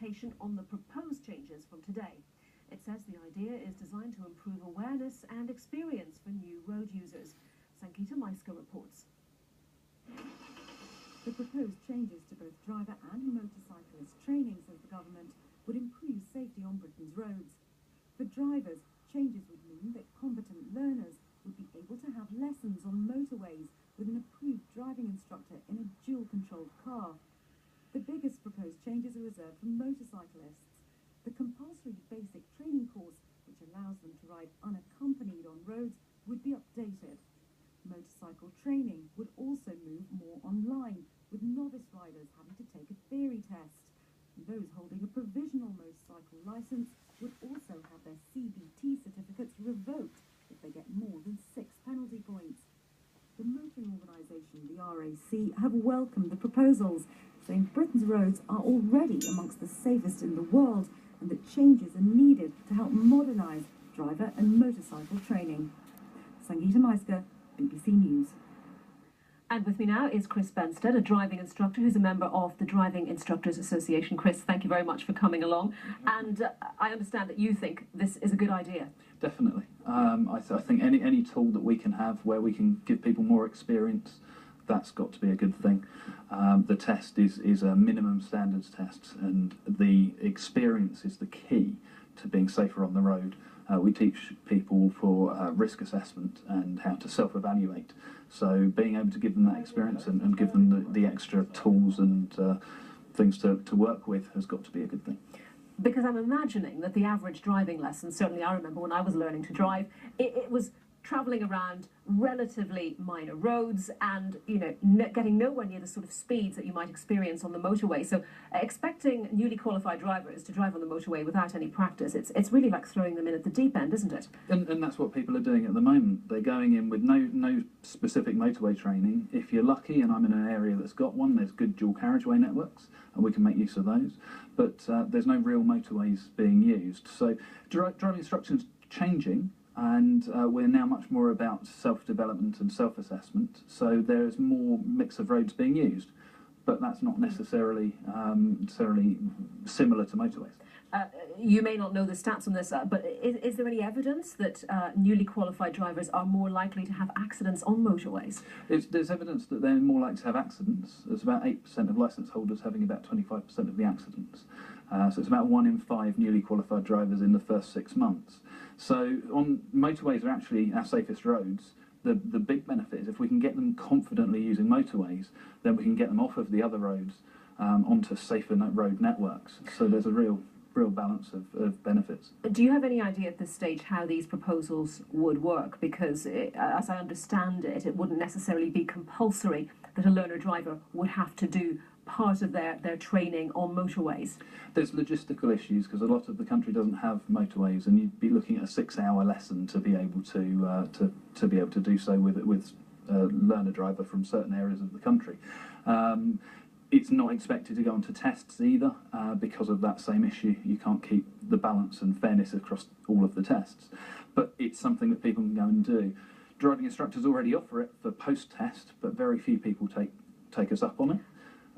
consultation on the proposed changes from today. It says the idea is designed to improve awareness and experience for new road users. Sangeeta Maiska reports. The proposed changes to both driver and motorcyclist training, says the government, would improve safety on Britain's roads. For drivers, changes would mean that competent learners would be able to have lessons on motorways with an approved driving instructor in a dual-controlled car. The biggest proposed changes are reserved for motorcyclists. The compulsory basic training course, which allows them to ride unaccompanied on roads, would be updated. Motorcycle training would also move more online, with novice riders having to take a theory test. Those holding a provisional motorcycle licence would also have their CBT certificates revoked if they get more than 6 penalty points. The motoring organisation, the RAC, have welcomed the proposals, saying Britain's roads are already amongst the safest in the world and that changes are needed to help modernise driver and motorcycle training. Sangeeta Maiska, BBC News. And with me now is Chris Bensted, a driving instructor who's a member of the Driving Instructors Association. Chris, thank you very much for coming along. And I understand that you think this is a good idea. Definitely. I think any tool that we can have where we can give people more experience, that's got to be a good thing. The test is a minimum standards test, and the experience is the key to being safer on the road. We teach people for risk assessment and how to self-evaluate. So being able to give them that experience and give them the extra tools and things to work with has got to be a good thing. Because I'm imagining that the average driving lesson, certainly I remember when I was learning to drive, it was travelling around relatively minor roads and, you know, getting nowhere near the sort of speeds that you might experience on the motorway. So expecting newly qualified drivers to drive on the motorway without any practice, it's really like throwing them in at the deep end, isn't it? And that's what people are doing at the moment. They're going in with no specific motorway training. If you're lucky, and I'm in an area that's got one, there's good dual carriageway networks, and we can make use of those. But there's no real motorways being used. So driving instruction's changing. And we're now much more about self-development and self-assessment, so there's more mix of roads being used, but that's not necessarily similar to motorways. You may not know the stats on this, but is there any evidence that newly qualified drivers are more likely to have accidents on motorways? There's evidence that they're more likely to have accidents. There's about 8% of licence holders having about 25% of the accidents. So it's about 1 in 5 newly qualified drivers in the first 6 months. So motorways are actually our safest roads. The big benefit is if we can get them confidently using motorways, then we can get them off of the other roads onto safer road networks. So there's a real balance of benefits. Do you have any idea at this stage how these proposals would work? Because as I understand it, it wouldn't necessarily be compulsory that a learner driver would have to do part of their training on motorways. There's logistical issues because a lot of the country doesn't have motorways, and you'd be looking at a 6-hour lesson to be able to be able to do so with a learner driver from certain areas of the country. It's not expected to go onto tests either because of that same issue. You can't keep the balance and fairness across all of the tests, but it's something that people can go and do. Driving instructors already offer it for post-test, but very few people take us up on it.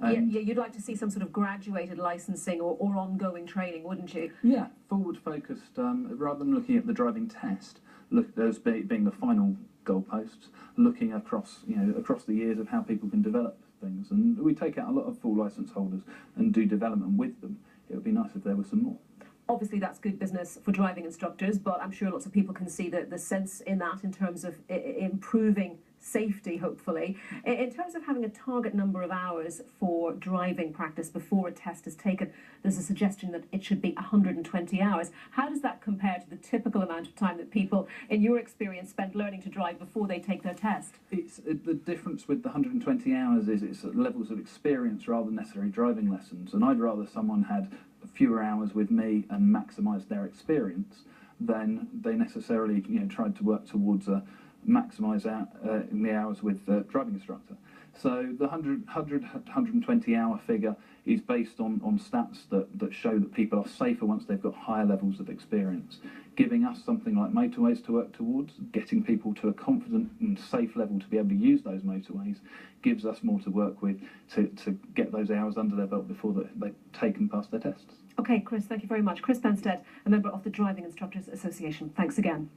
Yeah, you'd like to see some sort of graduated licensing or ongoing training, wouldn't you? Yeah, forward-focused, rather than looking at the driving test, look as being the final goalposts, looking across the years of how people can develop things. And we take out a lot of full licence holders and do development with them. It would be nice if there was some more. Obviously, that's good business for driving instructors, but I'm sure lots of people can see the sense in that in terms of improving safety, hopefully. In terms of having a target number of hours for driving practice before a test is taken, there's a suggestion that it should be 120 hours. How does that compare to the typical amount of time that people, in your experience, spend learning to drive before they take their test? The difference with the 120 hours is it's levels of experience rather than necessarily driving lessons, and I'd rather someone had fewer hours with me and maximise their experience than they necessarily tried to work towards maximise the hours with the driving instructor. So the 120 hour figure is based on stats that show that people are safer once they've got higher levels of experience. Giving us something like motorways to work towards, getting people to a confident and safe level to be able to use those motorways, gives us more to work with to get those hours under their belt before they've taken past their tests. Okay, Chris, thank you very much. Chris Bensted, a member of the Driving Instructors Association. Thanks again.